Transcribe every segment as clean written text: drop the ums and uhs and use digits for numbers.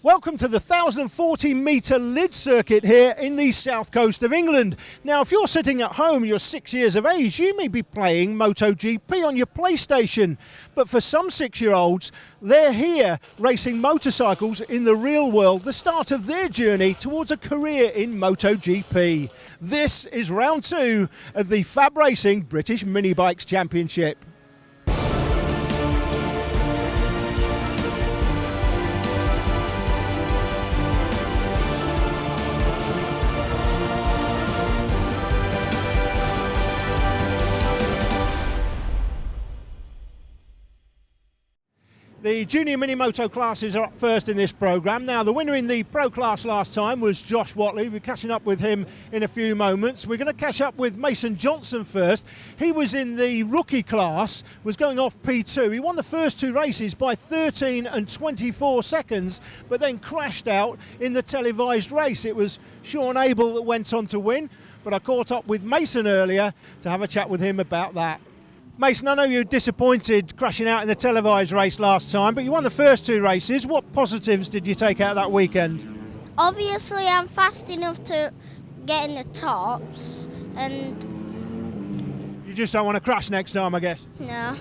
Welcome to the 1,040 metre Lydd circuit here in the south coast of England. Now, if you're sitting at home, you're 6 years of age, you may be playing MotoGP on your PlayStation. But for some 6-year-olds, they're here racing motorcycles in the real world, the start of their journey towards a career in MotoGP. This is round 2 of the Fab Racing British Minibikes Championship. The junior mini moto classes are up first in this programme. Now, the winner in the pro class last time was Josh Whatley. We'll be catching up with him in a few moments. We're going to catch up with Mason Johnson first. He was in the rookie class, was going off P2. He won the first 2 races by 13 and 24 seconds, but then crashed out in the televised race. It was Sean Abel that went on to win, but I caught up with Mason earlier to have a chat with him about that. Mason, I know you were disappointed crashing out in the televised race last time, but you won the first 2 races. What positives did you take out of that weekend? Obviously, I'm fast enough to get in the tops, and... You just don't want to crash next time, I guess? No.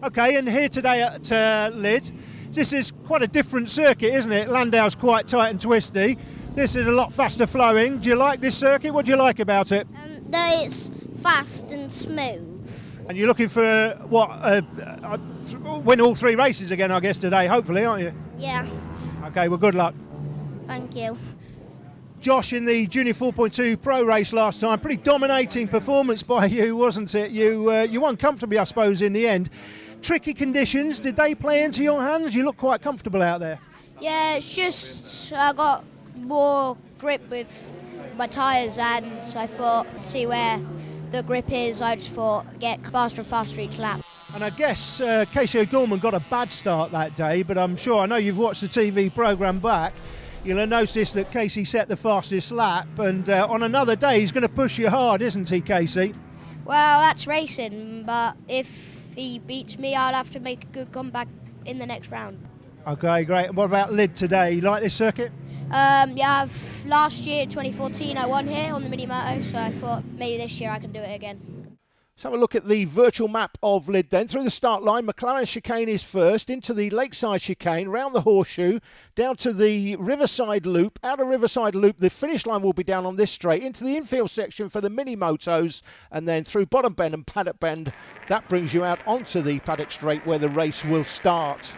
OK, and here today at Lydd, this is quite a different circuit, isn't it? Landau's quite tight and twisty. This is a lot faster flowing. Do you like this circuit? What do you like about it? That it's fast and smooth. And you're looking for, win all 3 races again, I guess, today, hopefully, aren't you? Yeah. OK, well, good luck. Thank you. Josh, in the Junior 4.2 Pro race last time, pretty dominating performance by you, wasn't it? You won comfortably, I suppose, in the end. Tricky conditions, did they play into your hands? You look quite comfortable out there. Yeah, it's just I got more grip with my tyres, and I thought, see where the grip is, I just thought get faster and faster each lap. And I guess Casey O'Gorman got a bad start that day, but I know you've watched the TV programme back. You'll have noticed that Casey set the fastest lap, and on another day he's going to push you hard, isn't he, Casey? Well, that's racing, but if he beats me, I'll have to make a good comeback in the next round. OK, great. And what about Lydd today? You like this circuit? Last year, 2014, I won here on the Mini Moto, so I thought maybe this year I can do it again. Let's have a look at the virtual map of Lydd then. Through the start line, McLaren chicane is first, into the Lakeside chicane, round the horseshoe, down to the Riverside loop. Out of Riverside loop, the finish line will be down on this straight, into the infield section for the mini motos, and then through Bottom Bend and Paddock Bend. That brings you out onto the paddock straight where the race will start.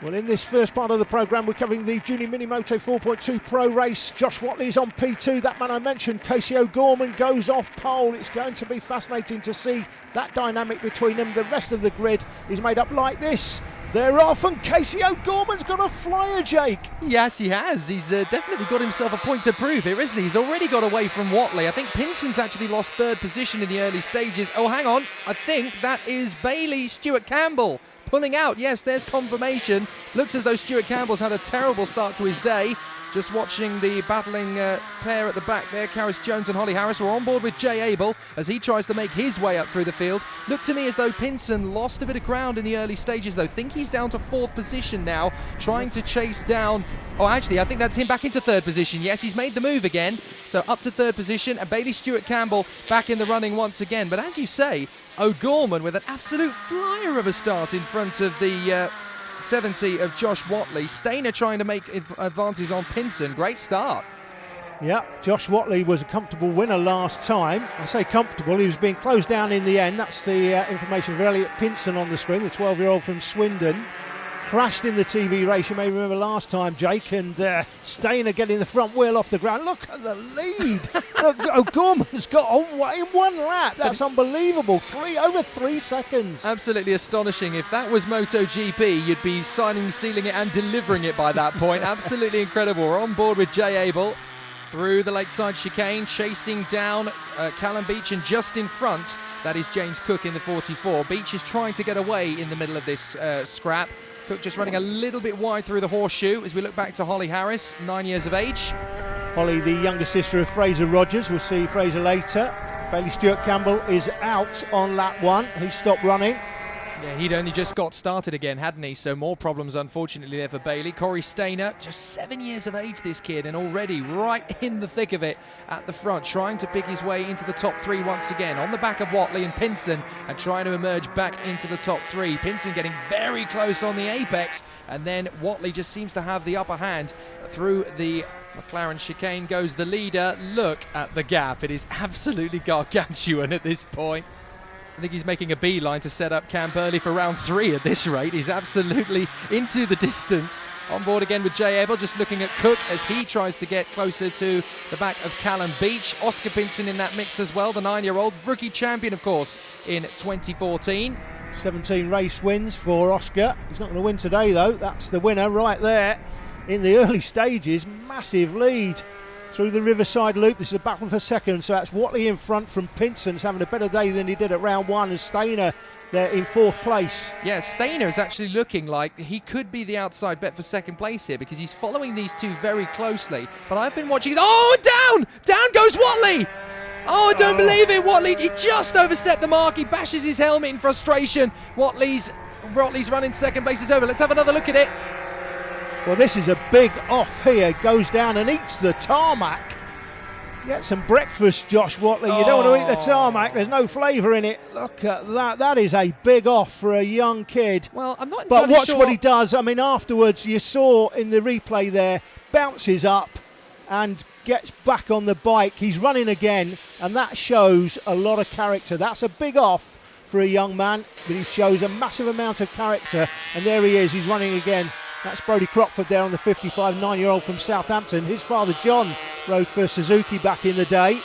Well, in this first part of the programme, we're covering the Junior Mini Moto 4.2 Pro race. Josh Whatley's on P2. That man I mentioned, Casey O'Gorman, goes off pole. It's going to be fascinating to see that dynamic between them. The rest of the grid is made up like this. They're off, and Casey O'Gorman's got a flyer, Jake. Yes, he has. He's definitely got himself a point to prove here, isn't he? He's already got away from Whatley. I think Pinson's actually lost 3rd position in the early stages. Oh, hang on. I think that is Bailey Stewart Campbell pulling out. Yes, there's confirmation. Looks as though Stuart Campbell's had a terrible start to his day. Just watching the battling pair at the back there, Carys Jones and Holly Harris. We're on board with Jay Abel as he tries to make his way up through the field. Looked to me as though Pinson lost a bit of ground in the early stages, though. Think he's down to 4th position now, trying to chase down... Oh, actually, I think that's him back into 3rd position. Yes, he's made the move again. So up to 3rd position, and Bailey Stewart Campbell back in the running once again. But as you say, O'Gorman with an absolute flyer of a start in front of the 70 of Josh Whatley. Stainer trying to make advances on Pinson. Great start. Yeah, Josh Whatley was a comfortable winner last time. I say comfortable, he was being closed down in the end. That's the information of Elliot Pinson on the screen, the 12-year-old from Swindon. Crashed in the TV race, you may remember last time, Jake, and Stainer getting the front wheel off the ground. Look at the lead. Look, O'Gorman's got on in 1 lap. That's unbelievable. Over 3 seconds. Absolutely astonishing. If that was MotoGP, you'd be signing, sealing it and delivering it by that point. Absolutely incredible. We're on board with Jay Abel through the Lakeside chicane, chasing down Callum Beach, and just in front, that is James Cook in the 44. Beach is trying to get away in the middle of this scrap. Cook just running a little bit wide through the horseshoe as we look back to Holly Harris, 9 years of age. Holly, the younger sister of Fraser Rogers. We'll see Fraser later. Bailey Stewart Campbell is out on lap 1. He stopped running. Yeah, he'd only just got started again, hadn't he? So more problems, unfortunately, there for Bailey. Corey Stainer, just 7 years of age, this kid, and already right in the thick of it at the front, trying to pick his way into the top three once again, on the back of Watley and Pinson, and trying to emerge back into the top three. Pinson getting very close on the apex, and then Watley just seems to have the upper hand through the McLaren chicane. Goes the leader. Look at the gap. It is absolutely gargantuan at this point. I think he's making a beeline to set up camp early for round 3 at this rate. He's absolutely into the distance. On board again with Jay Abel, just looking at Cook as he tries to get closer to the back of Callum Beach. Oscar Pinson in that mix as well, the 9-year-old rookie champion, of course, in 2014. 17 race wins for Oscar. He's not going to win today, though. That's the winner right there in the early stages. Massive lead through the Riverside Loop. This is a battle for second, so that's Watley in front from Pinson. He's having a better day than he did at round 1, and Stainer there in 4th place. Yeah, Stainer is actually looking like he could be the outside bet for second place here, because he's following these two very closely. But I've been watching. Oh, down! Down goes Watley! Oh, I don't believe it. Watley, he just overstepped the mark. He bashes his helmet in frustration. Watley's running second place is over. Let's have another look at it. Well, this is a big off here. Goes down and eats the tarmac. Get some breakfast, Josh Watley. You don't want to eat the tarmac. There's no flavour in it. Look at that. That is a big off for a young kid. Well, I'm not entirely But watch sure what he does. I mean, afterwards, you saw in the replay there, bounces up and gets back on the bike. He's running again, and that shows a lot of character. That's a big off for a young man, but he shows a massive amount of character. And there he is. He's running again. That's Brodie Crockford there on the 55, 9-year-old from Southampton. His father, John, rode for Suzuki back in the day.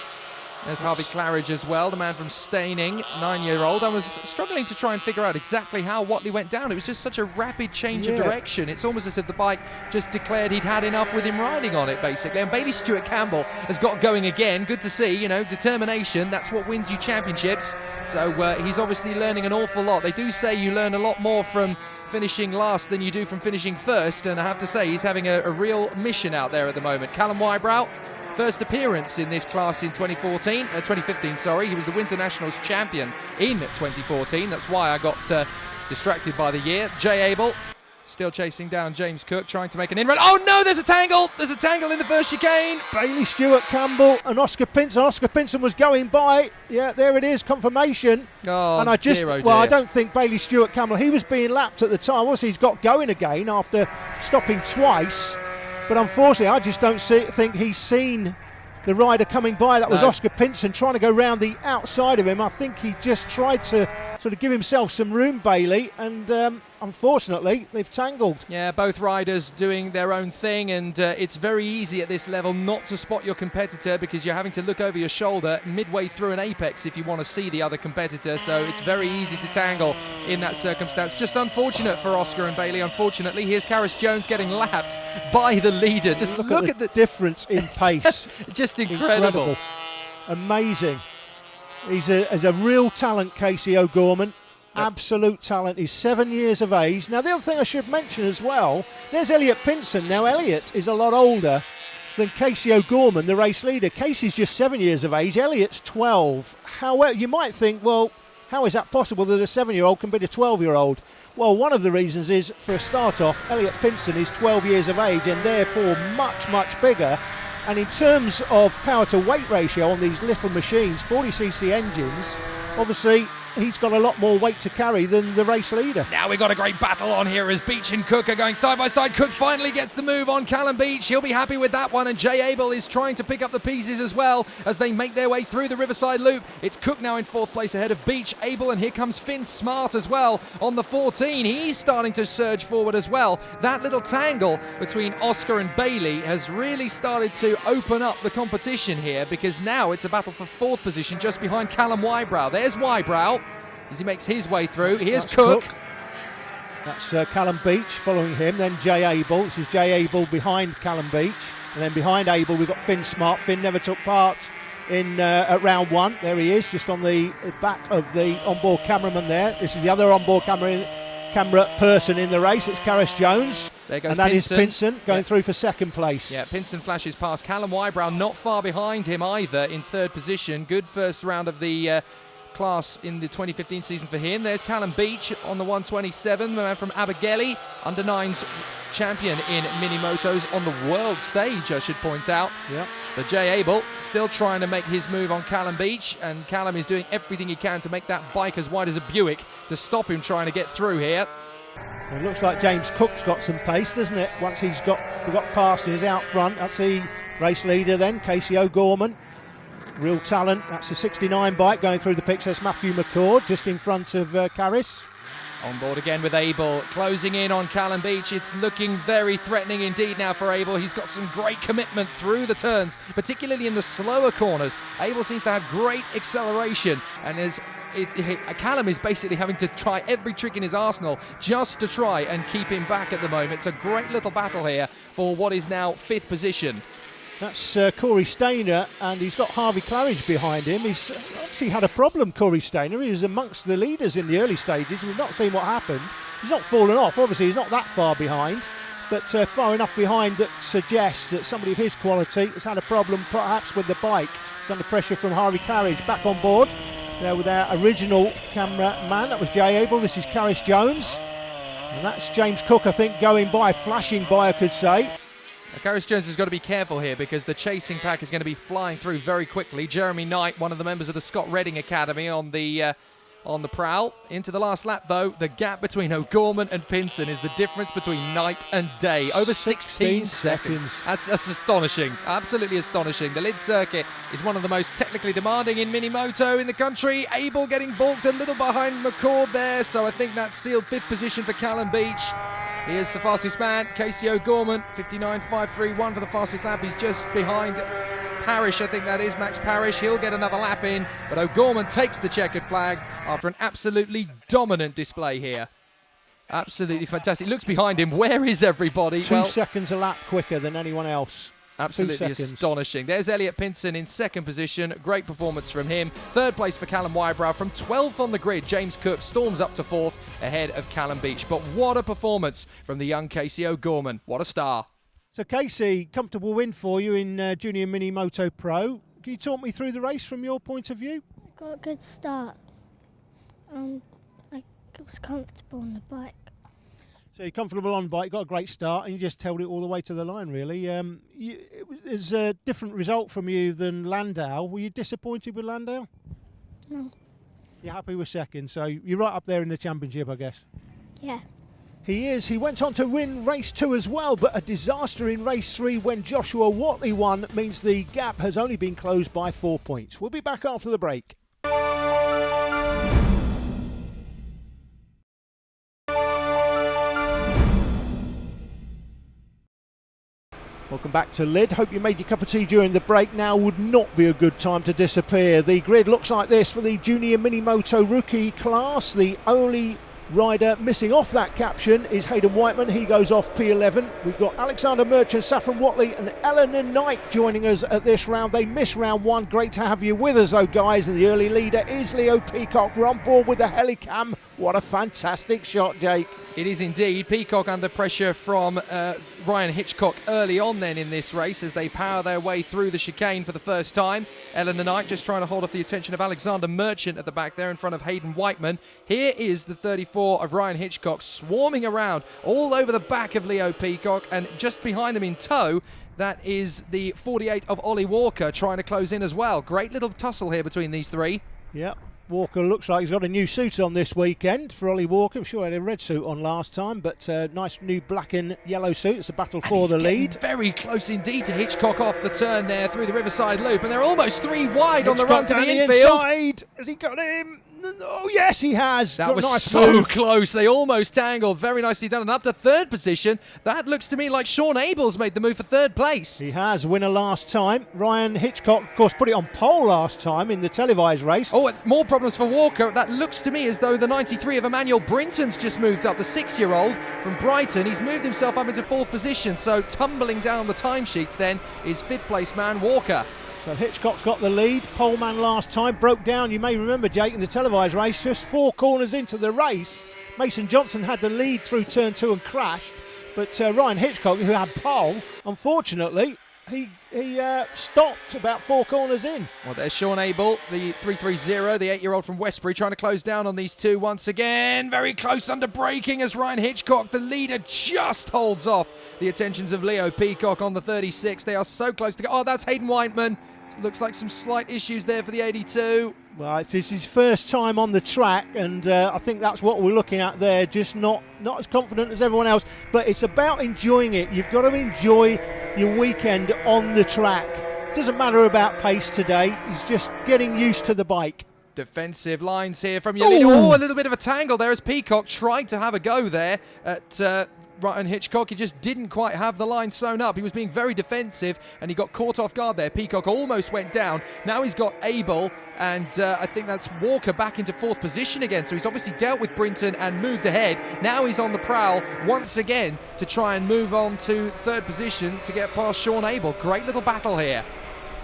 There's Harvey Claridge as well, the man from Staining, 9-year-old. I was struggling to try and figure out exactly how Watley went down. It was just such a rapid change of direction. It's almost as if the bike just declared he'd had enough with him riding on it, basically. And Bailey Stewart Campbell has got going again. Good to see, you know, determination. That's what wins you championships. So he's obviously learning an awful lot. They do say you learn a lot more from finishing last than you do from finishing first, and I have to say he's having a real mission out there at the moment. Callum Wybrow, first appearance in this class in 2015, sorry. He was the Winter Nationals champion in 2014. That's why I got distracted by the year. Jay Abel still chasing down James Cook, trying to make an inroad. Oh no, there's a tangle! There's a tangle in the first chicane. Bailey Stewart Campbell and Oscar Pinson. Oscar Pinson was going by. Yeah, there it is, confirmation. Oh, and I just, dear, oh dear. well, I don't think Bailey Stewart Campbell, he was being lapped at the time. Obviously, he's got going again after stopping twice. But unfortunately, I just don't think he's seen the rider coming by. That was Oscar Pinson trying to go round the outside of him. I think he just tried to sort of give himself some room, Bailey, and unfortunately they've tangled. Yeah, both riders doing their own thing, and it's very easy at this level not to spot your competitor, because you're having to look over your shoulder midway through an apex if you want to see the other competitor, so it's very easy to tangle in that circumstance. Just unfortunate for Oscar and Bailey, unfortunately. Here's Karis Jones getting lapped by the leader. Just look at the difference in pace. Just incredible. Amazing. He's a real talent, Casey O'Gorman. Absolute talent. He's 7 years of age. Now, the other thing I should mention as well, there's Elliot Pinson. Now, Elliot is a lot older than Casey O'Gorman, the race leader. Casey's just 7 years of age. Elliot's 12. However, you might think, well, how is that possible that a 7-year-old can beat a 12-year-old? Well, one of the reasons is, for a start off, Elliot Pinson is 12 years of age and therefore much, much bigger. And in terms of power to weight ratio on these little machines, 40cc engines, obviously he's got a lot more weight to carry than the race leader. Now we've got a great battle on here as Beach and Cook are going side by side. Cook finally gets the move on Callum Beach. He'll be happy with that one, and Jay Abel is trying to pick up the pieces as well as they make their way through the Riverside Loop. It's Cook now in 4th place ahead of Beach, Abel, and here comes Finn Smart as well on the 14. He's starting to surge forward as well. That little tangle between Oscar and Bailey has really started to open up the competition here, because now it's a battle for 4th position just behind Callum Wybrow. There's Wybrow as he makes his way through. Here's Cook. That's Callum Beach following him. Then Jay Abel. This is Jay Abel behind Callum Beach. And then behind Abel we've got Finn Smart. Finn never took part in at round 1. There he is, just on the back of the onboard cameraman there. This is the other onboard camera person in the race. It's Karis Jones. There goes and that Pinson. is Pinson going through for 2nd place. Yeah, Pinson flashes past. Callum Wybrow not far behind him either in 3rd position. Good first round of the class in the 2015 season for him. There's Callum Beach on the 127, the man from Abergele, under-9s champion in Minimotos on the world stage, I should point out. Yep. So Jay Abel still trying to make his move on Callum Beach, and Callum is doing everything he can to make that bike as wide as a Buick to stop him trying to get through here. Well, it looks like James Cook's got some pace, doesn't it? Once we got past his out front, that's the race leader then, Casey O'Gorman. Real talent. That's the 69 bike going through the picture. That's Matthew McCord just in front of Carris. On board again with Abel, closing in on Callum Beach. It's looking very threatening indeed now for Abel. He's got some great commitment through the turns, particularly in the slower corners. Abel seems to have great acceleration, and Callum is basically having to try every trick in his arsenal just to try and keep him back at the moment. It's a great little battle here for what is now 5th position. That's Corey Stainer, and he's got Harvey Claridge behind him. He's actually had a problem, Corey Stainer. He was amongst the leaders in the early stages. We've not seen what happened. He's not fallen off. Obviously, he's not that far behind, but far enough behind that suggests that somebody of his quality has had a problem perhaps with the bike. It's under pressure from Harvey Claridge. Back on board there with our original cameraman. That was Jay Abel. This is Carris Jones. And that's James Cook, I think, going by, flashing by, I could say. Carris Jones has got to be careful here because the chasing pack is going to be flying through very quickly. Jeremy Knight, one of the members of the Scott Redding Academy, on the prowl. Into the last lap, though, the gap between O'Gorman and Pinson is the difference between night and day. Over 16 seconds. That's astonishing. Absolutely astonishing. The Lydd circuit is one of the most technically demanding in Minimoto in the country. Abel getting balked a little behind McCord there, so I think that's sealed 5th position for Callum Beach. Here's the fastest man, Casey O'Gorman, 59.531 for the fastest lap. He's just behind Parrish, I think that is, Max Parrish. He'll get another lap in, but O'Gorman takes the checkered flag after an absolutely dominant display here. Absolutely fantastic. Looks behind him. Where is everybody? 2 seconds a lap quicker than anyone else. Absolutely astonishing. There's Elliot Pinson in 2nd position. Great performance from him. 3rd place for Callum Wybrow. From 12th on the grid, James Cook storms up to 4th ahead of Callum Beach. But what a performance from the young Casey O'Gorman. What a star. So Casey, comfortable win for you in Junior Mini Moto Pro. Can you talk me through the race from your point of view? I got a good start. I was comfortable on the bike. So you're comfortable on bike, got a great start, and you just held it all the way to the line, really. It was a different result from you than Landau. Were you disappointed with Landau? No. You're happy with 2nd, so you're right up there in the championship, I guess. Yeah. He is. He went on to win race 2 as well, but a disaster in race 3 when Joshua Watley won means the gap has only been closed by 4 points. We'll be back after the break. Welcome back to Lydd. Hope you made your cup of tea during the break. Now would not be a good time to disappear. The grid looks like this for the Junior Minimoto rookie class. The only rider missing off that caption is Hayden Whiteman. He goes off P11. We've got Alexander Merchant, Saffron Watley and Eleanor Knight joining us at this round. They missed round 1. Great to have you with us though, guys. And the early leader is Leo Peacock. We're on board with the Helicam. What a fantastic shot, Jake. It is indeed. Peacock under pressure from Ryan Hitchcock early on then in this race as they power their way through the chicane for the first time. Eleanor Knight just trying to hold off the attention of Alexander Merchant at the back there in front of Hayden Whiteman. Here is the 34 of Ryan Hitchcock swarming around all over the back of Leo Peacock, and just behind them in tow, that is the 48 of Ollie Walker trying to close in as well. Great little tussle here between these three. Yep. Walker looks like he's got a new suit on this weekend for Ollie Walker. I'm sure he had a red suit on last time, but nice new black and yellow suit. It's a battle for the lead. Very close indeed to Hitchcock off the turn there through the Riverside Loop, and they're almost 3 wide on the run to the infield. Inside. Has he got him? Oh yes, he has. That was so close. They almost tangled. Very nicely done. And up to 3rd position. That looks to me like Sean Abel's made the move for 3rd place. He has. Winner last time. Ryan Hitchcock, of course, put it on pole last time in the televised race. Oh, and more problems for Walker. That looks to me as though the 93 of Emmanuel Brinton's just moved up. The 6-year-old from Brighton. He's moved himself up into 4th position. So tumbling down the timesheets then is 5th place man Walker. So Hitchcock's got the lead. Poleman last time broke down, you may remember, Jake, in the televised race, just 4 corners into the race. Mason Johnson had the lead through turn 2 and crashed. But Ryan Hitchcock, who had pole, unfortunately, he stopped about 4 corners in. Well, there's Sean Abel, the 330, the 8-year-old from Westbury, trying to close down on these two once again. Very close under braking as Ryan Hitchcock, the leader, just holds off the attentions of Leo Peacock on the 36. They are so close to go. Oh, that's Hayden Whiteman. Looks like some slight issues there for the 82. Well, it's his first time on the track, and I think that's what we're looking at there. Just not as confident as everyone else, but it's about enjoying it. You've got to enjoy your weekend on the track. Doesn't matter about pace today. He's just getting used to the bike. Defensive lines here from your leader. Oh, a little bit of a tangle there as Peacock tried to have a go there at Ryan Hitchcock. He just didn't quite have the line sewn up. He was being very defensive and he got caught off guard there. Peacock almost went down. Now he's got Abel, and I think that's Walker back into 4th position again. So he's obviously dealt with Brinton and moved ahead. Now he's on the prowl once again to try and move on to 3rd position to get past Sean Abel. Great little battle here.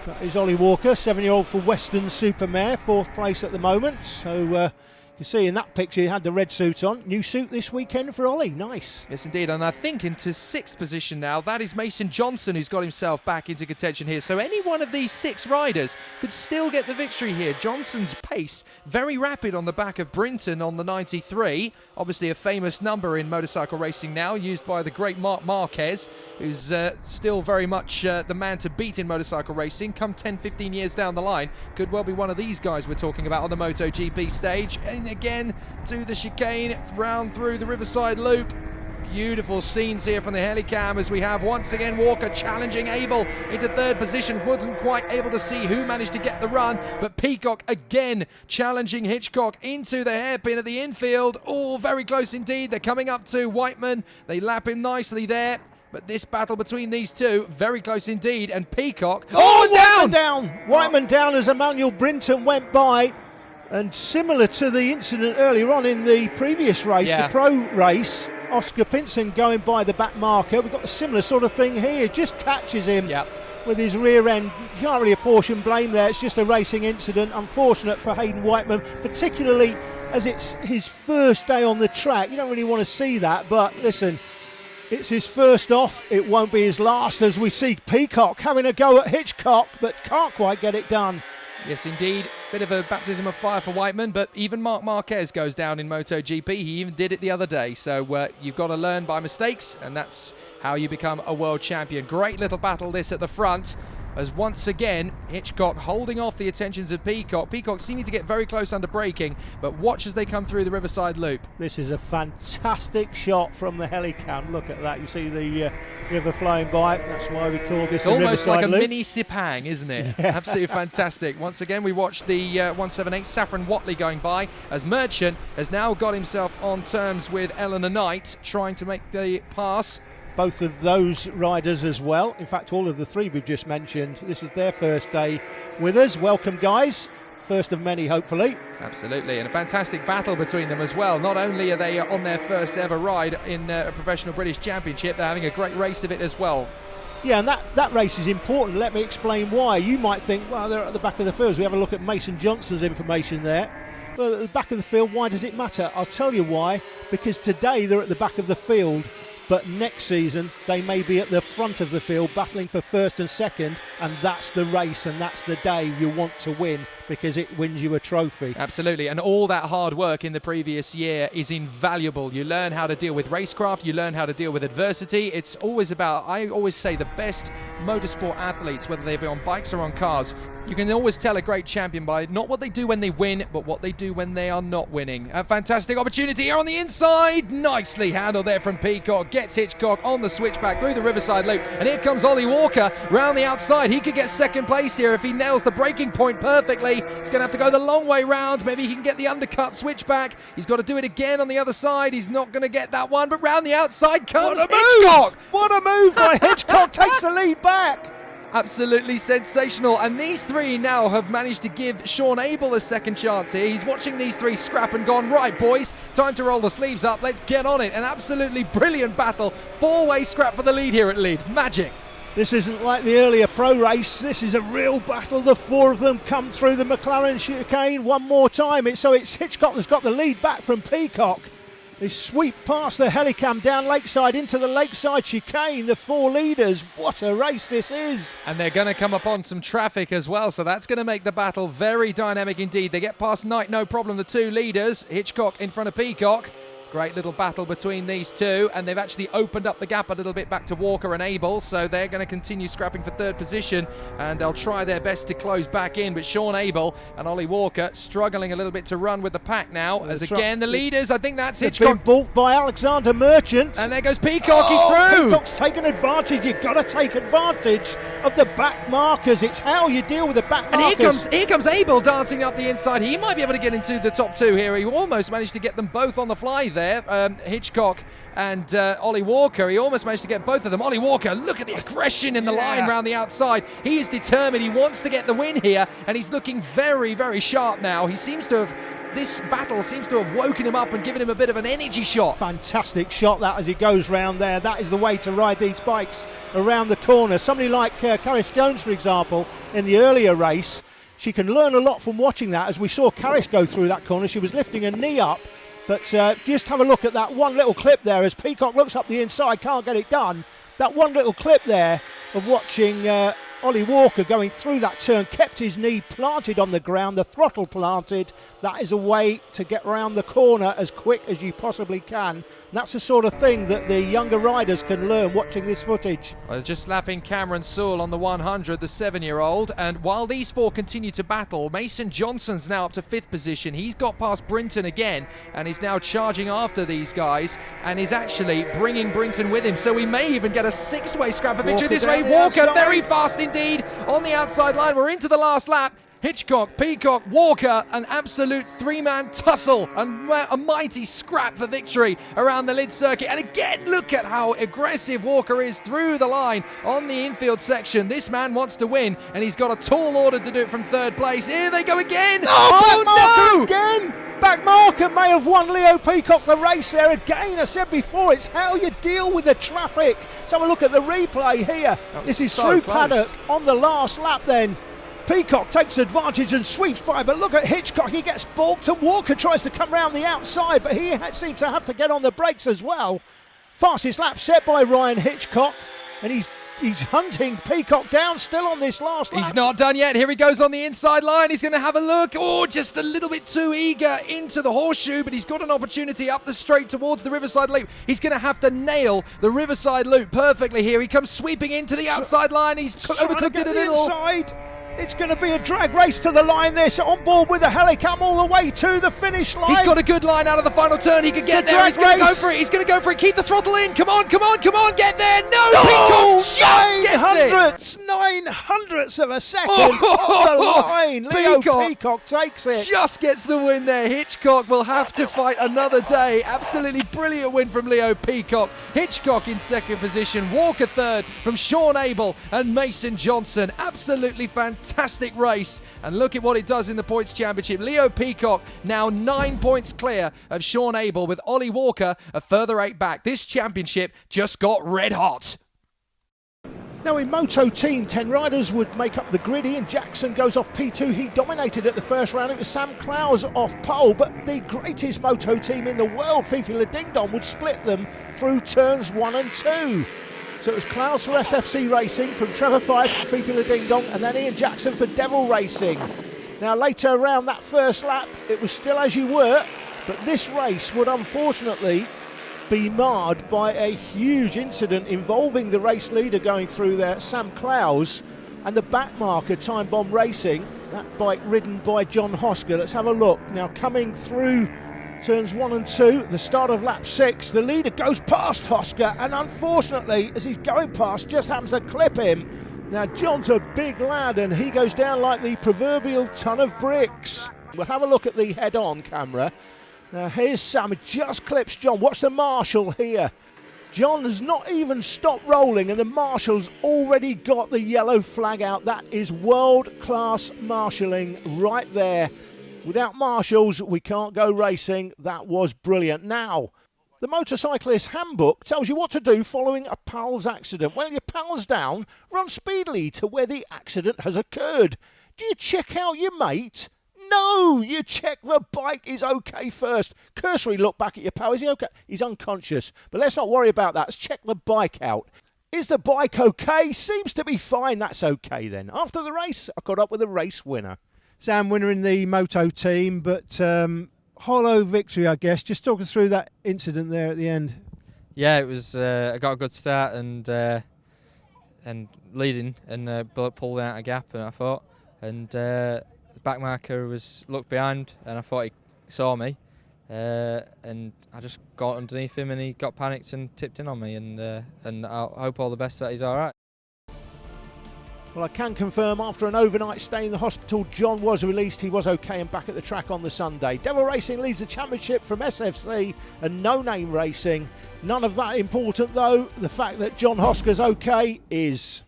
That is Ollie Walker, 7-year-old for Western Supermare, 4th place at the moment. So you see in that picture he had the red suit on. New suit this weekend for Ollie. Nice. Yes, indeed. And I think into 6th position now, that is Mason Johnson, who's got himself back into contention here. So any one of these 6 riders could still get the victory here. Johnson's pace, very rapid on the back of Brinton on the 93. Obviously a famous number in motorcycle racing now, used by the great Marc Marquez, who's still very much the man to beat in motorcycle racing. Come 10-15 years down the line, could well be one of these guys we're talking about on the MotoGP stage. And again to the chicane, round through the Riverside Loop. Beautiful scenes here from the helicam as we have once again Walker challenging Abel into 3rd position. Wasn't quite able to see who managed to get the run, but Peacock again challenging Hitchcock into the hairpin at the infield. Oh, very close indeed. They're coming up to Whiteman. They lap him nicely there. But this battle between these two, very close indeed. And Peacock, Whiteman down! Whiteman down as Emmanuel Brinton went by. And similar to the incident earlier on in the previous race, the pro race, Oscar Pinson going by the back marker. We've got a similar sort of thing here. Just catches him with his rear end. You can't really apportion blame there. It's just a racing incident. Unfortunate for Hayden Whiteman, particularly as it's his first day on the track. You don't really want to see that, but listen, it's his first off. It won't be his last, as we see Peacock having a go at Hitchcock, but can't quite get it done. Yes, indeed. Bit of a baptism of fire for Whiteman, but even Marc Marquez goes down in MotoGP. He even did it the other day. So you've got to learn by mistakes, and that's how you become a world champion. Great little battle this at the front, as once again Hitchcock holding off the attentions of Peacock. Peacock seeming to get very close under braking, but watch as they come through the Riverside Loop. This is a fantastic shot from the helicam. Look at that. You see the river flowing by. That's why we call this it's almost like a loop. mini Sepang, isn't it? Yeah. Absolutely fantastic. Once again we watch the 178 Saffron Watley going by, as Merchant has now got himself on terms with Eleanor Knight, trying to make the pass. Both of those riders as well. In fact, all of the 3 we've just mentioned. This is their first day with us. Welcome, guys. First of many, hopefully. Absolutely, and a fantastic battle between them as well. Not only are they on their first ever ride in a professional British Championship, they're having a great race of it as well. Yeah, and that race is important. Let me explain why. You might think, well, they're at the back of the field. We have a look at Mason Johnson's information there. Well, at the back of the field, why does it matter? I'll tell you why. Because today they're at the back of the field, but next season they may be at the front of the field battling for 1st and 2nd, and that's the race and that's the day you want to win, because it wins you a trophy. Absolutely, and all that hard work in the previous year is invaluable. You learn how to deal with racecraft, you learn how to deal with adversity. It's always about, I always say, the best motorsport athletes, whether they be on bikes or on cars, you can always tell a great champion by not what they do when they win, but what they do when they are not winning. A fantastic opportunity here on the inside. Nicely handled there from Peacock. Gets Hitchcock on the switchback through the Riverside Loop. And here comes Ollie Walker round the outside. He could get 2nd place here if he nails the braking point perfectly. He's going to have to go the long way round. Maybe he can get the undercut switchback. He's got to do it again on the other side. He's not going to get that one, but round the outside comes Hitchcock. What a move by Hitchcock. Takes the lead back. Absolutely sensational, and these 3 now have managed to give Sean Abel a 2nd chance here. He's watching these 3 scrap and gone, right boys, time to roll the sleeves up, let's get on it. An absolutely brilliant battle, 4-way scrap for the lead here at Lydd. Magic. This isn't like the earlier pro race. This is a real battle. The 4 of them come through the McLaren chicane one more time. It's Hitchcock that's got the lead back from Peacock. They sweep past the helicam down Lakeside into the Lakeside chicane. The 4 leaders. What a race this is. And they're going to come upon some traffic as well, so that's going to make the battle very dynamic indeed. They get past Knight, no problem, the 2 leaders. Hitchcock in front of Peacock. Great little battle between these two, and they've actually opened up the gap a little bit back to Walker and Abel, so they're going to continue scrapping for 3rd position, and they'll try their best to close back in. But Sean Abel and Ollie Walker struggling a little bit to run with the pack now, as again the leaders, I think that's Hitchcock. Been balked by Alexander Merchant. And there goes Peacock, he's through! Peacock's taken advantage. You've got to take advantage of the back markers. It's how you deal with the back markers. And here comes Abel dancing up the inside. He might be able to get into the top 2 here. He almost managed to get them both on the fly there. Hitchcock and Ollie Walker. He almost managed to get both of them. Ollie Walker, look at the aggression in the line round the outside. He is determined. He wants to get the win here, and he's looking very, very sharp now. He seems to have... This battle seems to have woken him up and given him a bit of an energy shot. Fantastic shot that as he goes round there. That is the way to ride these bikes around the corner. Somebody like Caris Jones, for example, in the earlier race, she can learn a lot from watching that. As we saw Caris go through that corner, she was lifting her knee up. But just have a look at that one little clip there as Peacock looks up the inside, can't get it done. That one little clip there of watching Ollie Walker going through that turn, kept his knee planted on the ground, the throttle planted. That is a way to get around the corner as quick as you possibly can. And that's the sort of thing that the younger riders can learn watching this footage. Well, just slapping Cameron Sewell on the 100, the 7-year-old. And while these 4 continue to battle, Mason Johnson's now up to 5th position. He's got past Brinton again, and he's now charging after these guys, and is actually bringing Brinton with him. So we may even get a 6-way scrap for victory this way. Walker very fast indeed on the outside line. We're into the last lap. Hitchcock, Peacock, Walker, an absolute 3-man tussle and a mighty scrap for victory around the Lydd circuit. And again, look at how aggressive Walker is through the line on the infield section. This man wants to win, and he's got a tall order to do it from 3rd place. Here they go again. Oh no! Again! Back marker may have won Leo Peacock the race there again. I said before, it's how you deal with the traffic. So have a look at the replay here. This is so through close. paddock on the last lap then. Peacock takes advantage and sweeps by, but look at Hitchcock, he gets balked, and Walker tries to come round the outside, but he seems to have to get on the brakes as well. Fastest lap set by Ryan Hitchcock, and he's hunting Peacock down still on this last lap. He's not done yet. Here he goes on the inside line. He's going to have a look. Oh, just a little bit too eager into the horseshoe, but he's got an opportunity up the straight towards the Riverside Loop. He's going to have to nail the Riverside Loop perfectly here. He comes sweeping into the outside line. He's overcooked it a little. Inside. It's going to be a drag race to the line this, on board with the helicam all the way to the finish line. He's got a good line out of the final turn. He could get there. He's going to go for it. He's going to go for it. Keep the throttle in. Come on, come on, come on. Get there. No, Peacock just gets it. 900ths of a second on the line. Leo Peacock takes it. Just gets the win there. Hitchcock will have to fight another day. Absolutely brilliant win from Leo Peacock. Hitchcock in 2nd position. Walker 3rd from Sean Abel and Mason Johnson. Absolutely fantastic race. And look at what it does in the points championship. Leo Peacock now 9 points clear of Sean Abel, with Ollie Walker a further 8 back. This championship just got red hot. Now in Moto Team, 10 riders would make up the grid. Ian Jackson goes off P2. He dominated at the first round. It was Sam Clowes off pole, but the greatest Moto team in the world, Fifi La Ding Dong, would split them through turns 1 and 2. So it was Clowes for SFC Racing, from Trevor Fife for Fifi La Ding Dong, and then Ian Jackson for Devil Racing. Now later around that first lap, it was still as you were, but this race would unfortunately be marred by a huge incident involving the race leader going through there, Sam Clowes, and the back marker, Time Bomb Racing, that bike ridden by John Hosker. Let's have a look. Now coming through turns 1 and 2, the start of lap 6, the leader goes past Hosker, and unfortunately, as he's going past, just happens to clip him. Now John's a big lad, and he goes down like the proverbial ton of bricks. We'll have a look at the head-on camera. Now here's Sam, just clips John. Watch the marshal here. John has not even stopped rolling, and the marshal's already got the yellow flag out. That is world-class marshalling right there. Without marshals, we can't go racing. That was brilliant. Now, the Motorcyclist Handbook tells you what to do following a PALS accident. Well, your PALS down, run speedily to where the accident has occurred. Do you check out your mate? No, you check the bike is okay first. Cursory look back at your pal. Is he okay? He's unconscious. But let's not worry about that. Let's check the bike out. Is the bike okay? Seems to be fine. That's okay then. After the race, I caught up with the race winner. Sam, winner in the Moto team, but hollow victory, I guess. Just talk us through that incident there at the end. Yeah, it was. I got a good start and leading and pulled out a gap, I thought, and the back marker looked behind, and I thought he saw me, and I just got underneath him, and he got panicked and tipped in on me, and I hope all the best that he's all right. Well, I can confirm after an overnight stay in the hospital, John was released. He was okay and back at the track on the Sunday. Devil Racing leads the championship from SFC and No Name Racing. None of that important though. The fact that John Hosker's okay is.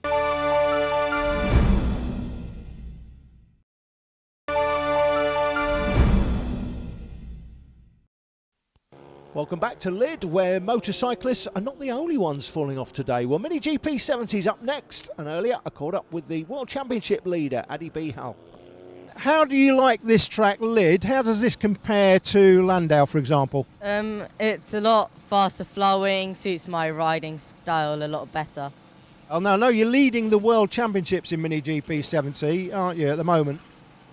Welcome back to Lydd, where motorcyclists are not the only ones falling off today. Well, Mini GP 70's up next, and earlier I caught up with the World Championship leader, Adi Bihal. How do you like this track, Lydd? How does this compare to Landau, for example? It's a lot faster flowing, suits my riding style a lot better. Oh, no, no, you're leading the World Championships in Mini GP 70, aren't you, at the moment?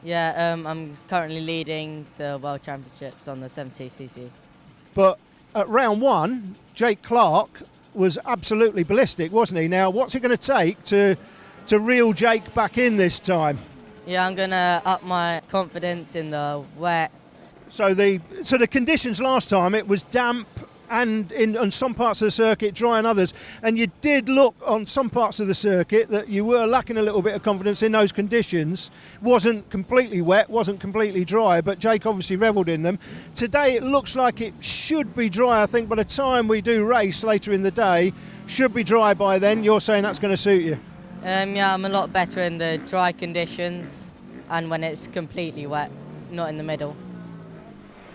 Yeah, I'm currently leading the World Championships on the 70cc. But at round one, Jake Clark was absolutely ballistic, wasn't he? Now, what's it going to take to reel Jake back in this time? Yeah, I'm going to up my confidence in the wet. So the conditions last time, it was damp and on some parts of the circuit, dry on others. And you did look on some parts of the circuit that you were lacking a little bit of confidence in those conditions. Wasn't completely wet, wasn't completely dry, but Jake obviously revelled in them. Today it looks like it should be dry. I think by the time we do race later in the day, should be dry by then. You're saying that's going to suit you? Yeah, I'm a lot better in the dry conditions and when it's completely wet, not in the middle.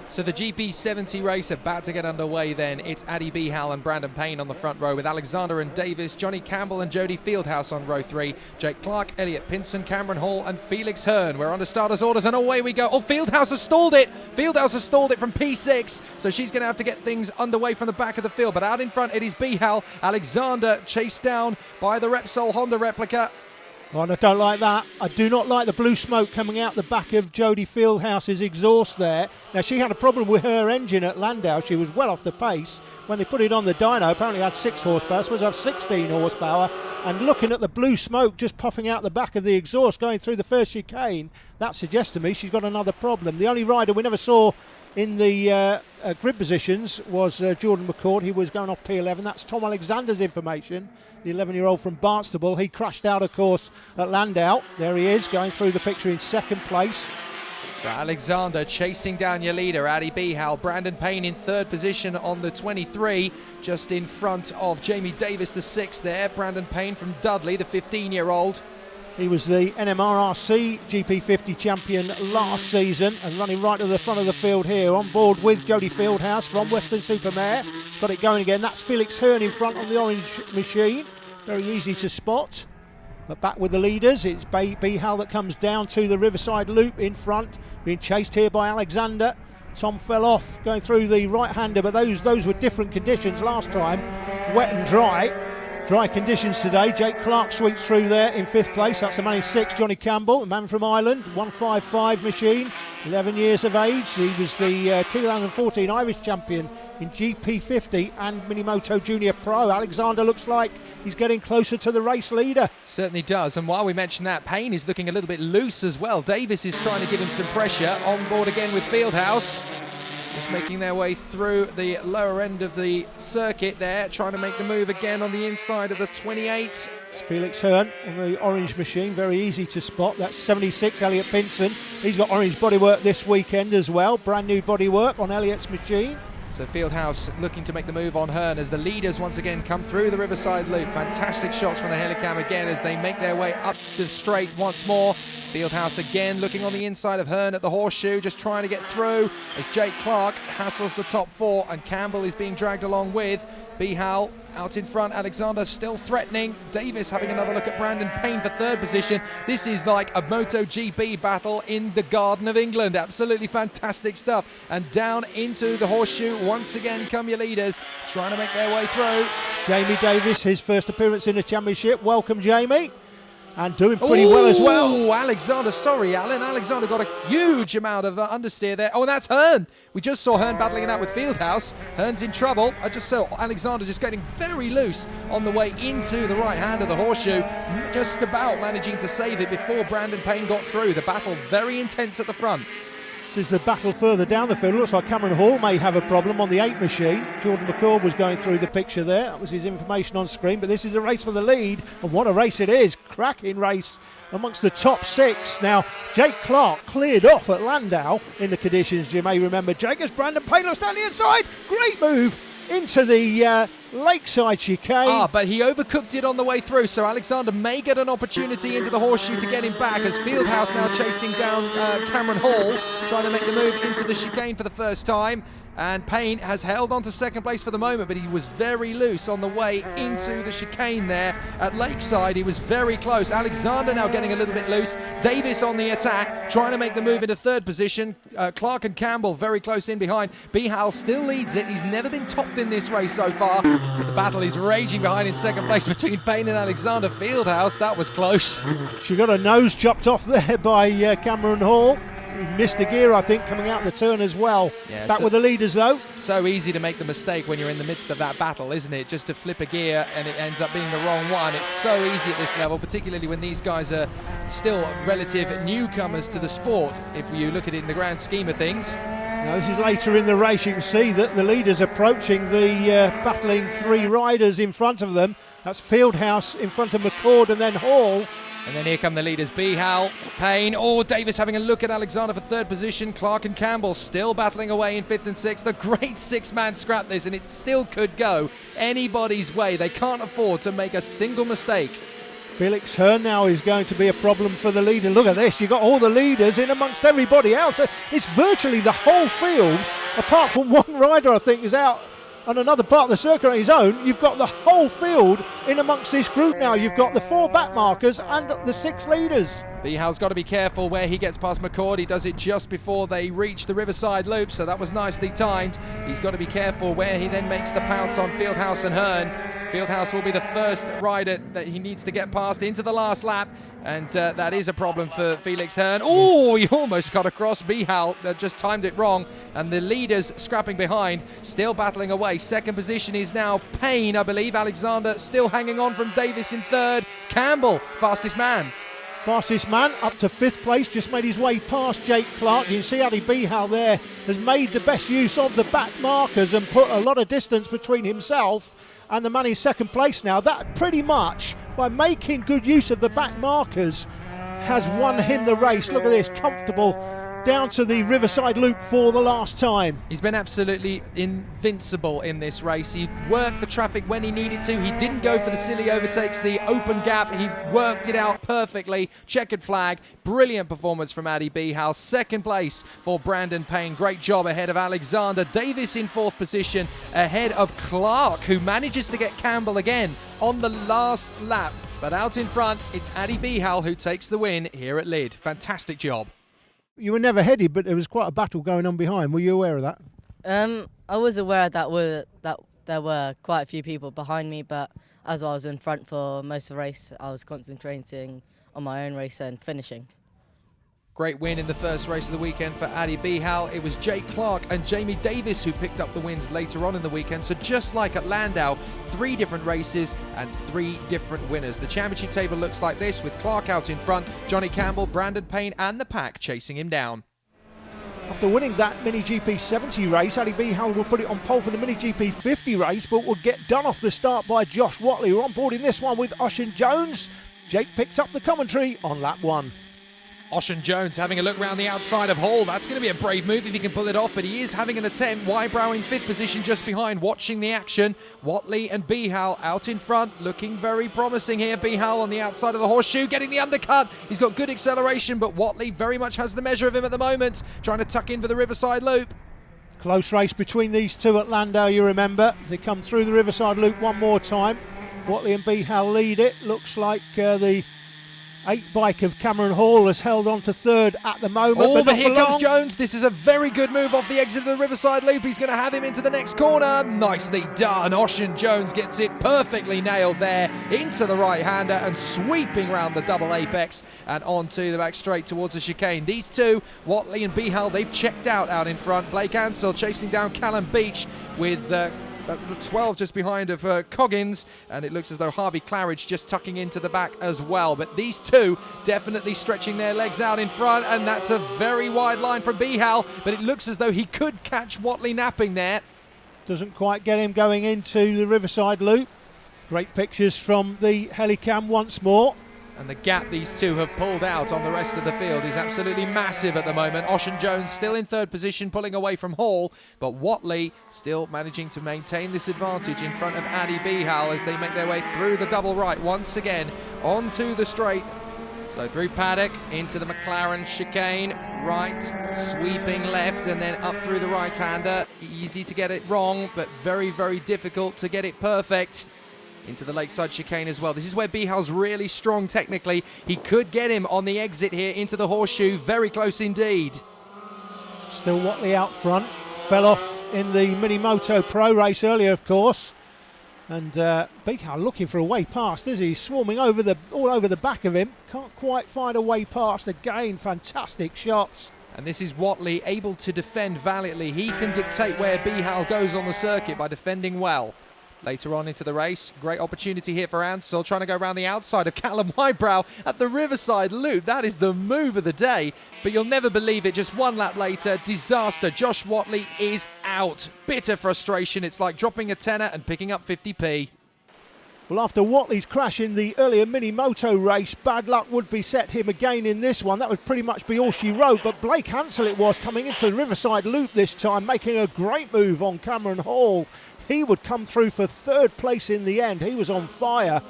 So the GP70 race about to get underway then. It's Adi Bihal and Brandon Payne on the front row with Alexander and Davis, Johnny Campbell and Jody Fieldhouse on row 3, Jake Clark, Elliot Pinson, Cameron Hall and Felix Hearn. We're under starters orders and away we go. Oh, Fieldhouse has stalled it. Fieldhouse has stalled it from P6, so she's going to have to get things underway from the back of the field. But out in front it is Bihal. Alexander chased down by the Repsol Honda replica. Well, I don't like that. I do not like the blue smoke coming out the back of Jodie Fieldhouse's exhaust there. Now, she had a problem with her engine at Landau. She was well off the pace. When they put it on the dyno, apparently it had 6 horsepower, supposed to have 16 horsepower. And looking at the blue smoke just puffing out the back of the exhaust going through the first chicane, that suggests to me she's got another problem. The only rider we never saw in the grid positions was Jordan McCord. He was going off P11. That's Tom Alexander's information, the 11-year-old from Barnstable. He crashed out, of course, at Landau. There he is, going through the picture in second place. So Alexander chasing down your leader, Adi Bihal. Brandon Payne in third position on the 23, just in front of Jamie Davis, the 6th there. Brandon Payne from Dudley, the 15-year-old. He was the NMRRC GP50 champion last season and running right to the front of the field here, on board with Jodie Fieldhouse from Western Supermare. Got it going again. That's Felix Hearn in front on the orange machine. Very easy to spot. But back with the leaders, it's Bihal that comes down to the Riverside Loop in front, being chased here by Alexander. Tom fell off going through the right-hander, but those were different conditions last time, wet and dry. Dry conditions today. Jake Clark sweeps through there in 5th place. That's the man in 6th, Johnny Campbell, a man from Ireland, 155 machine, 11 years of age. He was the 2014 Irish champion in GP50 and Minimoto Junior Pro. Alexander looks like he's getting closer to the race leader. Certainly does, and while we mention that, Payne is looking a little bit loose as well. Davis is trying to give him some pressure. On board again with Fieldhouse. Just making their way through the lower end of the circuit there, trying to make the move again on the inside of the 28. It's Felix Hearn on the orange machine, very easy to spot. That's 76, Elliot Pinson. He's got orange bodywork this weekend as well, brand new bodywork on Elliot's machine. So Fieldhouse looking to make the move on Hearn as the leaders once again come through the Riverside Loop. Fantastic shots from the Helicam again as they make their way up the straight once more. Fieldhouse again looking on the inside of Hearn at the horseshoe, just trying to get through as Jake Clark hassles the top 4 and Campbell is being dragged along with Bihal Out in front, Alexander still threatening. Davis having another look at Brandon Payne for third position. This is like a MotoGP battle in the Garden of England. Absolutely fantastic stuff. And down into the horseshoe, once again come your leaders, trying to make their way through. Jamie Davis, his first appearance in the championship. Welcome, Jamie. And doing pretty well as well. Oh, Alexander, sorry, Alan. Alexander got a huge amount of understeer there. Oh, and that's Hearn. We just saw Hearn battling it out with Fieldhouse. Hearn's in trouble. I just saw Alexander just getting very loose on the way into the right hand of the horseshoe. Just about managing to save it before Brandon Payne got through. The battle very intense at the front. This is the battle further down the field. Looks like Cameron Hall may have a problem on the 8 machine. Jordan McCord was going through the picture there. That was his information on screen. But this is a race for the lead. And what a race it is. Cracking race amongst the top 6. Now, Jake Clark cleared off at Landau in the conditions. You may remember Jake as Brandon Payne looks down the inside. Great move into the lakeside chicane. But he overcooked it on the way through, so Alexander may get an opportunity into the horseshoe to get him back, as Fieldhouse now chasing down Cameron Hall, trying to make the move into the chicane for the first time. And Payne has held on to second place for the moment, but he was very loose on the way into the chicane there at Lakeside. He was very close. Alexander now getting a little bit loose. Davis on the attack, trying to make the move into third position. Clark and Campbell very close in behind. Bihal still leads it. He's never been topped in this race so far. But the battle is raging behind in second place between Payne and Alexander. Fieldhouse, that was close. She got her nose chopped off there by Cameron Hall. He missed a gear, I think, coming out the turn as well. Yeah, Back with the leaders, though. So easy to make the mistake when you're in the midst of that battle, isn't it? Just to flip a gear and it ends up being the wrong one. It's so easy at this level, particularly when these guys are still relative newcomers to the sport, if you look at it in the grand scheme of things. Now, this is later in the race. You can see that the leaders approaching the battling 3 riders in front of them. That's Fieldhouse in front of McCord and then Hall. And then here come the leaders, Bihal, Payne, Davis having a look at Alexander for third position. Clark and Campbell still battling away in 5th and 6th. A great 6-man scrap this, and it still could go anybody's way. They can't afford to make a single mistake. Felix Hearn now is going to be a problem for the leader. Look at this, you've got all the leaders in amongst everybody else. It's virtually the whole field, apart from one rider I think is out on another part of the circuit on his own. You've got the whole field in amongst this group now. You've got the 4 back markers and the 6 leaders. Bihal's got to be careful where he gets past McCord. He does it just before they reach the Riverside Loop, so that was nicely timed. He's got to be careful where he then makes the pounce on Fieldhouse and Hearn. Fieldhouse will be the first rider that he needs to get past into the last lap, and that is a problem for Felix Hearn. Oh, he almost got across. Bihal just timed it wrong, and the leaders scrapping behind, still battling away. Second position is now Payne, I believe. Alexander still hanging on from Davis in third. Campbell, fastest man. Fastest man up to 5th place, just made his way past Jake Clark. You can see Ali Bihal there has made the best use of the back markers and put a lot of distance between himself and the man in second place now. That pretty much, by making good use of the back markers, has won him the race. Look at this, comfortable down to the Riverside Loop for the last time. He's been absolutely invincible in this race. He worked the traffic when he needed to. He didn't go for the silly overtakes, the open gap. He worked it out perfectly. Checkered flag. Brilliant performance from Addy Bihal. Second place for Brandon Payne. Great job ahead of Alexander. Davis in 4th position ahead of Clark, who manages to get Campbell again on the last lap. But out in front, it's Addy Bihal who takes the win here at Lydd. Fantastic job. You were never headed, but there was quite a battle going on behind. Were you aware of that? I was aware that there were quite a few people behind me, but as I was in front for most of the race, I was concentrating on my own race and finishing. Great win in the first race of the weekend for Addy Bihal. It was Jake Clark and Jamie Davis who picked up the wins later on in the weekend. So just like at Landau, 3 different races and 3 different winners. The championship table looks like this, with Clark out in front, Johnny Campbell, Brandon Payne and the pack chasing him down. After winning that Mini GP 70 race, Ali Bihal will put it on pole for the Mini GP 50 race, but will get done off the start by Josh Watley. We're on board in this one with Ocean Jones. Jake picked up the commentary on lap 1. Ocean Jones having a look round the outside of Hall. That's going to be a brave move if he can pull it off, but he is having an attempt. Wybrow in 5th position just behind, watching the action. Watley and Bihal out in front, looking very promising here. Bihal on the outside of the horseshoe, getting the undercut. He's got good acceleration, but Watley very much has the measure of him at the moment, trying to tuck in for the Riverside Loop. Close race between these two at Landau, you remember. They come through the Riverside Loop one more time. Watley and Behal lead it. Looks like the 8 bike of Cameron Hall has held on to third at the moment. Oh, but here comes comes Jones. This is a very good move off the exit of the Riverside Loop. He's going to have him into the next corner. Nicely done. Ocean Jones gets it perfectly nailed there into the right-hander and sweeping round the double apex and onto the back straight towards the chicane. These two, Watley and Behal, they've checked out in front. Blake Ansell chasing down Callum Beach with... that's the 12 just behind of Coggins, and it looks as though Harvey Claridge just tucking into the back as well. But these two definitely stretching their legs out in front, and that's a very wide line from Behal, but it looks as though he could catch Watley napping there. Doesn't quite get him going into the Riverside Loop. Great pictures from the Helicam once more. And the gap these two have pulled out on the rest of the field is absolutely massive at the moment. Ocean Jones still in third position, pulling away from Hall, but Watley still managing to maintain this advantage in front of Addy Behal as they make their way through the double right once again onto the straight. So through Paddock into the McLaren chicane, right, sweeping left, and then up through the right-hander. Easy to get it wrong, but very, very difficult to get it perfect. Into the Lakeside chicane as well. This is where Behal's really strong technically. He could get him on the exit here into the horseshoe. Very close indeed. Still Watley out front. Fell off in the Mini Moto Pro race earlier, of course. And Behal looking for a way past, is he? He's swarming all over the back of him. Can't quite find a way past. Again, fantastic shots. And this is Watley able to defend valiantly. He can dictate where Behal goes on the circuit by defending well. Later on into the race, great opportunity here for Ansell, trying to go around the outside of Callum Wybrow at the Riverside Loop. That is the move of the day, but you'll never believe it. Just one lap later, disaster. Josh Watley is out. Bitter frustration. It's like dropping a tenner and picking up 50p. Well, after Watley's crash in the earlier Mini Moto race, bad luck would beset him again in this one. That would pretty much be all she wrote, but Blake Ansell it was coming into the Riverside Loop this time, making a great move on Cameron Hall. He would come through for third place in the end. He was on fire.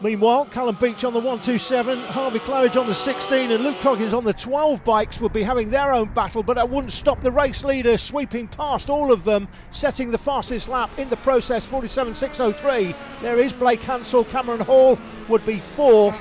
Meanwhile, Callum Beach on the 127, Harvey Claridge on the 16 and Luke Coggins on the 12 bikes would be having their own battle, but that wouldn't stop the race leader sweeping past all of them, setting the fastest lap in the process, 47.603. There is Blake Ansell. Cameron Hall would be fourth,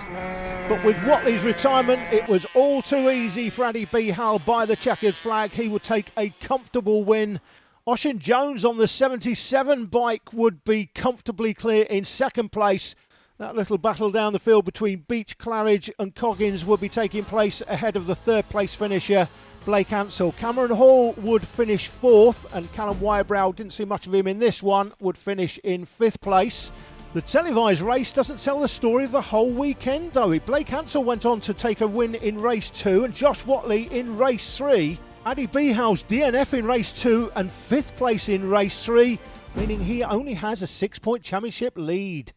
but with Watley's retirement, it was all too easy for Addy Behal by the checkered flag. He would take a comfortable win. Ocean Jones on the 77 bike would be comfortably clear in second place. That little battle down the field between Beach, Claridge and Coggins would be taking place ahead of the third place finisher, Blake Ansell. Cameron Hall would finish fourth, and Callum Wybrow, didn't see much of him in this one, would finish in fifth place. The televised race doesn't tell the story of the whole weekend though. Blake Ansell went on to take a win in race 2 and Josh Watley in race 3. Addy Behal's DNF in race 2 and 5th place in race 3, meaning he only has a 6-point championship lead.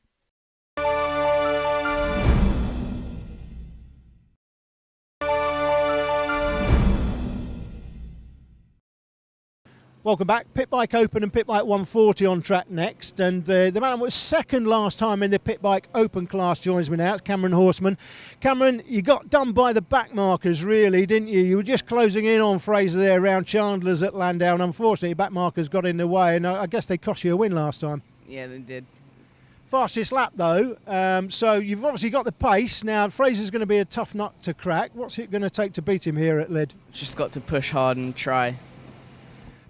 Welcome back. Pit Bike Open and Pit Bike 140 on track next. And the man who was second last time in the Pit Bike Open class joins me now. It's Cameron Horseman. Cameron, you got done by the back markers, really, didn't you? You were just closing in on Fraser there around Chandler's at Landau. And unfortunately, back markers got in the way. And I guess they cost you a win last time. Yeah, they did. Fastest lap, though. So you've obviously got the pace. Now, Fraser's going to be a tough nut to crack. What's it going to take to beat him here at Lydd? Just got to push hard and try.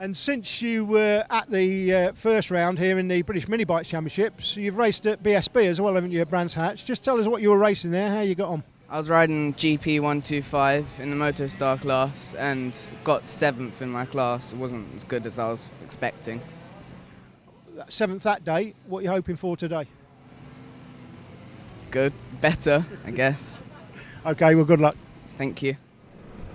And since you were at the first round here in the British Minibikes Championships, you've raced at BSB as well, haven't you, at Brands Hatch? Just tell us what you were racing there, how you got on. I was riding GP 125 in the Moto Star class and got 7th in my class. It wasn't as good as I was expecting. 7th that day, what are you hoping for today? Good, better, I guess. Okay, well, good luck. Thank you.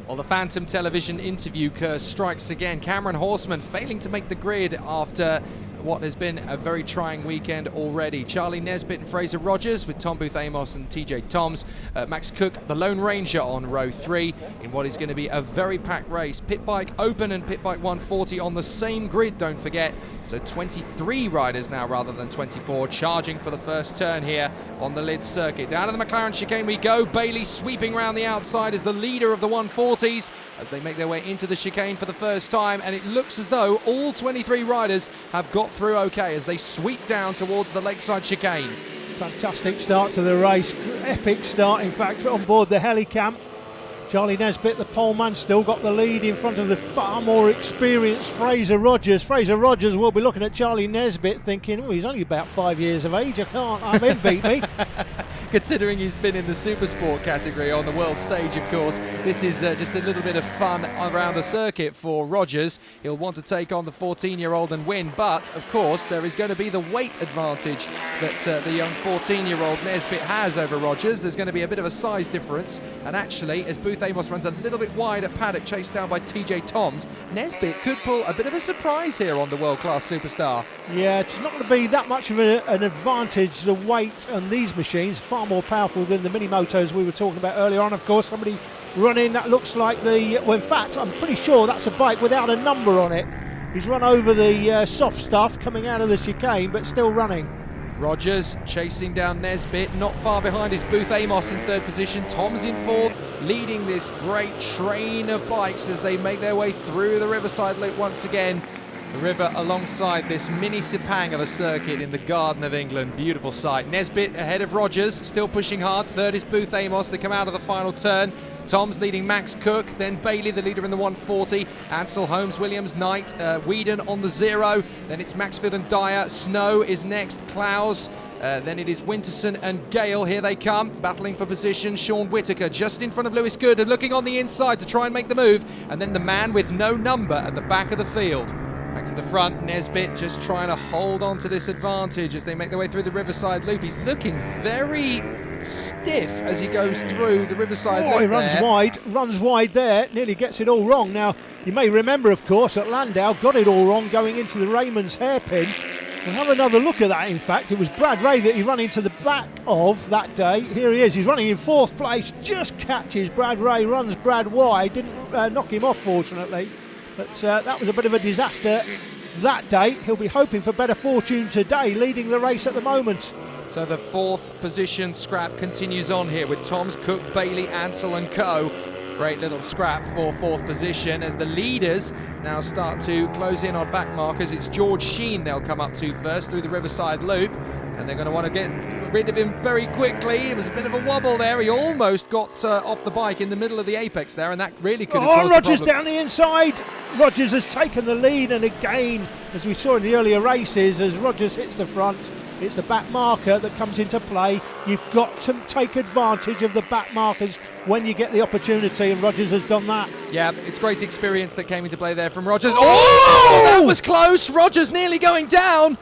Well, the Phantom Television interview curse strikes again. Cameron Horseman failing to make the grid after what has been a very trying weekend already. Charlie Nesbitt and Fraser Rogers with Tom Booth-Amos and TJ Toms. Max Cook, the Lone Ranger, on row 3 in what is going to be a very packed race. Pit Bike Open and Pit Bike 140 on the same grid, don't forget. So 23 riders now rather than 24, charging for the first turn here on the Lydd circuit. Down to the McLaren chicane we go. Bailey sweeping round the outside as the leader of the 140s as they make their way into the chicane for the first time, and it looks as though all 23 riders have got through okay as they sweep down towards the Lakeside chicane. Fantastic start to the race, epic start in fact on board the Helicamp. Charlie Nesbitt, the poleman, still got the lead in front of the far more experienced Fraser Rogers. Fraser Rogers will be looking at Charlie Nesbitt thinking, oh, he's only about 5 years of age, I can't, I'm him beat me. Considering he's been in the Supersport category on the world stage, of course, this is just a little bit of fun around the circuit for Rogers. He'll want to take on the 14-year-old and win, but of course there is going to be the weight advantage that the young 14-year-old Nesbitt has over Rogers. There's going to be a bit of a size difference, and actually, as Booth-Amos runs a little bit wide at paddock, chased down by TJ Toms, Nesbitt could pull a bit of a surprise here on the world-class superstar. Yeah, it's not going to be that much of an advantage, the weight on these machines, far more powerful than the Minimotos we were talking about earlier on. Of course, somebody running that looks like well, in fact, I'm pretty sure that's a bike without a number on it. He's run over the soft stuff coming out of the chicane, but still running. Rogers chasing down Nesbitt, not far behind is Booth-Amos in third position, Tom's in fourth, leading this great train of bikes as they make their way through the Riverside Loop once again. The river alongside this mini Sepang of a circuit in the Garden of England. Beautiful sight. Nesbitt ahead of Rogers, still pushing hard. Third is Booth-Amos. They come out of the final turn. Tom's leading Max Cook, then Bailey, the leader in the 140. Ansel, Holmes, Williams, Knight, Whedon on the 0. Then it's Maxfield and Dyer. Snow is next. Clowes. Then it is Winterson and Gale. Here they come, battling for position. Sean Whittaker just in front of Lewis Good and looking on the inside to try and make the move. And then the man with no number at the back of the field. Back to the front, Nesbitt just trying to hold on to this advantage as they make their way through the Riverside Loop. He's looking very stiff as he goes through the Riverside Loop. He runs wide there, nearly gets it all wrong. Now, you may remember, of course, that Landau got it all wrong going into the Raymond's hairpin. We'll have another look at that, in fact. It was Brad Ray that he ran into the back of that day. Here he is, he's running in fourth place, just catches Brad Ray, runs Brad wide, didn't knock him off, fortunately. But that was a bit of a disaster that day. He'll be hoping for better fortune today, leading the race at the moment. So the fourth position scrap continues on here with Toms, Cook, Bailey, Ansel and co. Great little scrap for fourth position as the leaders now start to close in on back markers. It's George Sheen they'll come up to first through the Riverside Loop, and they're going to want to get rid of him very quickly. It was a bit of a wobble there. He almost got off the bike in the middle of the apex there, and that really could have caused Rogers the problem. down the inside. Rogers has taken the lead, and again, as we saw in the earlier races, as Rogers hits the front, it's the back marker that comes into play. You've got to take advantage of the back markers when you get the opportunity, and Rogers has done that. Yeah, it's great experience that came into play there from Rogers. Oh, that was close. Rogers nearly going down.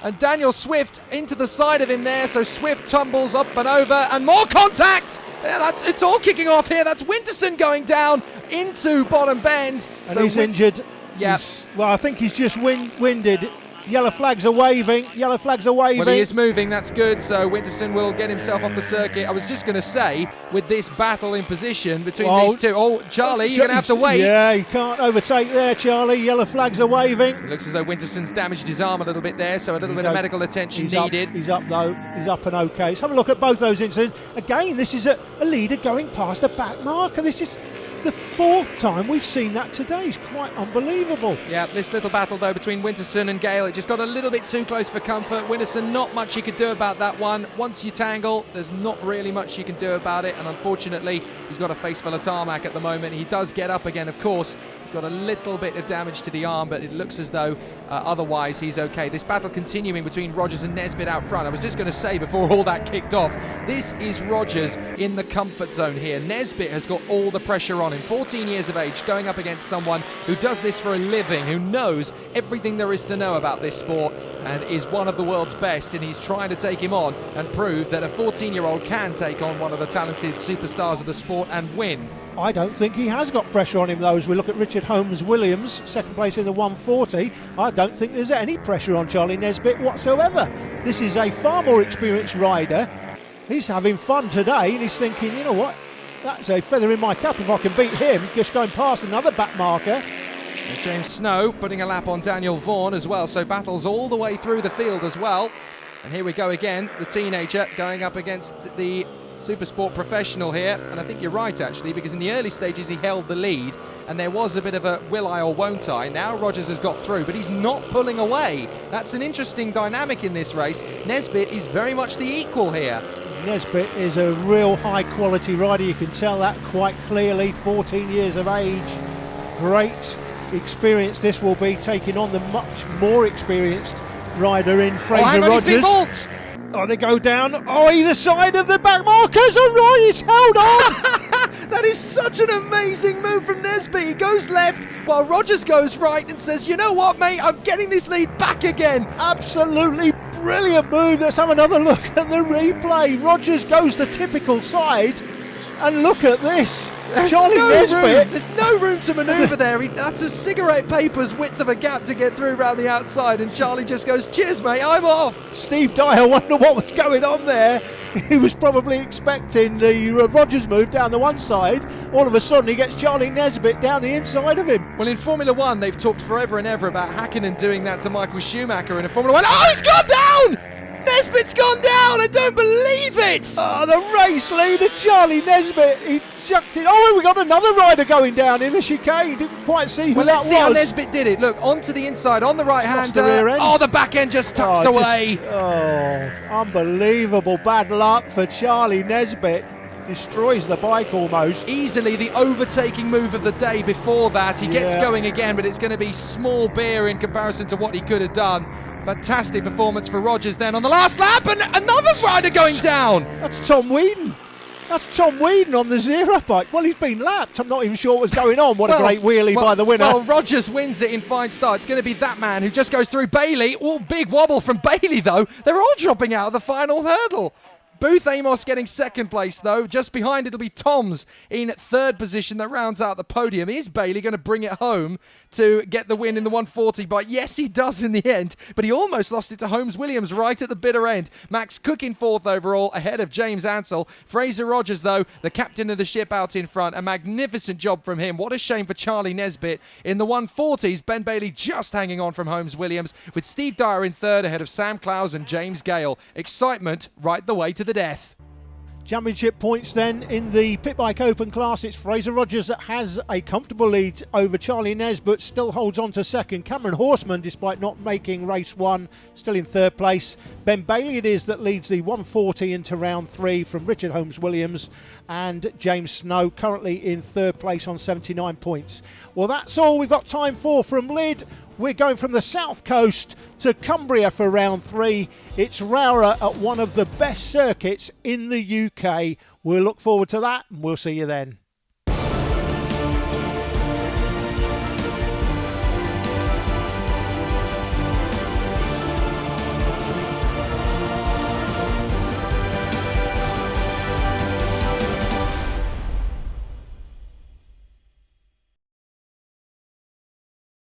And Daniel Swift into the side of him there, so Swift tumbles up and over, and more contact! Yeah, it's all kicking off here. That's Winterson going down into bottom bend. And so he's injured. Yeah. Well, I think he's just winded. Yellow flags are waving. Yellow flags are waving. Well, he is moving. That's good. So Winterson will get himself off the circuit. I was just going to say, with this battle in position between these two. Oh, Charlie, you're going to have to wait. Yeah, you can't overtake there, Charlie. Yellow flags are waving. It looks as though Winterson's damaged his arm a little bit there, so a little bit of medical attention needed. He's up, though. He's up and okay. Let's have a look at both those incidents. Again, this is a leader going past a back marker. This is the fourth time we've seen that today. It's quite unbelievable. Yeah, this little battle though between Winterson and Gale, it just got a little bit too close for comfort. Winterson, not much he could do about that one. Once you tangle, there's not really much you can do about it, and unfortunately he's got a face full of tarmac at the moment. He does get up again, of course. He's got a little bit of damage to the arm, but it looks as though otherwise he's okay. This battle continuing between Rogers and Nesbitt out front. I was just going to say before all that kicked off, this is Rogers in the comfort zone here. Nesbitt has got all the pressure on him. 14 years of age, going up against someone who does this for a living, who knows everything there is to know about this sport and is one of the world's best, and he's trying to take him on and prove that a 14-year-old can take on one of the talented superstars of the sport and win. I don't think he has got pressure on him though. As we look at Richard Holmes-Williams, second place in the 140, I don't think there's any pressure on Charlie Nesbitt whatsoever. This is a far more experienced rider. He's having fun today and he's thinking, you know what, that's a feather in my cap if I can beat him, just going past another back marker. There's James Snow putting a lap on Daniel Vaughan as well, so battles all the way through the field as well. And here we go again, the teenager going up against the Supersport professional here, and I think you're right actually, because in the early stages he held the lead and there was a bit of a will I or won't I. Now Rogers has got through, but he's not pulling away. That's an interesting dynamic in this race. Nesbitt is very much the equal here. Nesbitt is a real high quality rider, you can tell that quite clearly. 14 years of age, great experience this will be, taking on the much more experienced rider in Fraser Hang on, Rogers. he's been balked. Oh, they go down. Oh, either side of the back markers. All right, he's held on. That is such an amazing move from Nesbitt. He goes left while Rogers goes right and says, you know what, mate, I'm getting this lead back again. Absolutely brilliant move. Let's have another look at the replay. Rogers goes the typical side. And look at this. Charlie Nesbitt. There's no room to manoeuvre there. That's a cigarette paper's width of a gap to get through around the outside, and Charlie just goes, cheers, mate, I'm off. Steve Dyer wondered what was going on there. He was probably expecting the Rogers move down the one side. All of a sudden, he gets Charlie Nesbitt down the inside of him. Well, in Formula One, they've talked forever and ever about Häkkinen doing that to Michael Schumacher in a Formula One. Oh, he's gone down! Nesbitt's gone down! I don't believe it! Oh, the race leader, Charlie Nesbitt, he chucked it. Oh, we got another rider going down in the chicane. Didn't quite see who that was. Well, let's see how Nesbitt did it. Look, onto the inside, on the right-hand. The rear end. Oh, the back end just tucks away. Unbelievable bad luck for Charlie Nesbitt. Destroys the bike almost. Easily the overtaking move of the day before that. He gets going again, but it's going to be small beer in comparison to what he could have done. Fantastic performance for Rogers then on the last lap, and another rider going down. That's Tom Wheaton. That's Tom Wheaton on the zero bike. Well, he's been lapped. I'm not even sure what was going on. What a great wheelie by the winner. Well, Rogers wins it in fine style. It's going to be that man who just goes through Bailey. Oh, big wobble from Bailey, though. They're all dropping out of the final hurdle. Booth Amos getting second place, though. Just behind it'll be Toms in third position that rounds out the podium. Is Bailey going to bring it home to get the win in the 140 bike? Yes, he does in the end, but he almost lost it to Holmes-Williams right at the bitter end. Max Cook in fourth overall, ahead of James Ansell. Fraser Rogers, though, the captain of the ship out in front. A magnificent job from him. What a shame for Charlie Nesbitt. In the 140s, Ben Bailey just hanging on from Holmes-Williams, with Steve Dyer in third, ahead of Sam Clowes and James Gale. Excitement right the way to the death. Championship points then in the Pit Bike Open class. It's Fraser Rogers that has a comfortable lead over Charlie Nesbitt, still holds on to second. Cameron Horseman, despite not making race one, still in third place. Ben Bailey it is that leads the 140 into round three from Richard Holmes-Williams, and James Snow currently in third place on 79 points. Well, that's all we've got time for from Lydd. We're going from the south coast to Cumbria for round three. It's Rowra at one of the best circuits in the UK. We'll look forward to that and we'll see you then.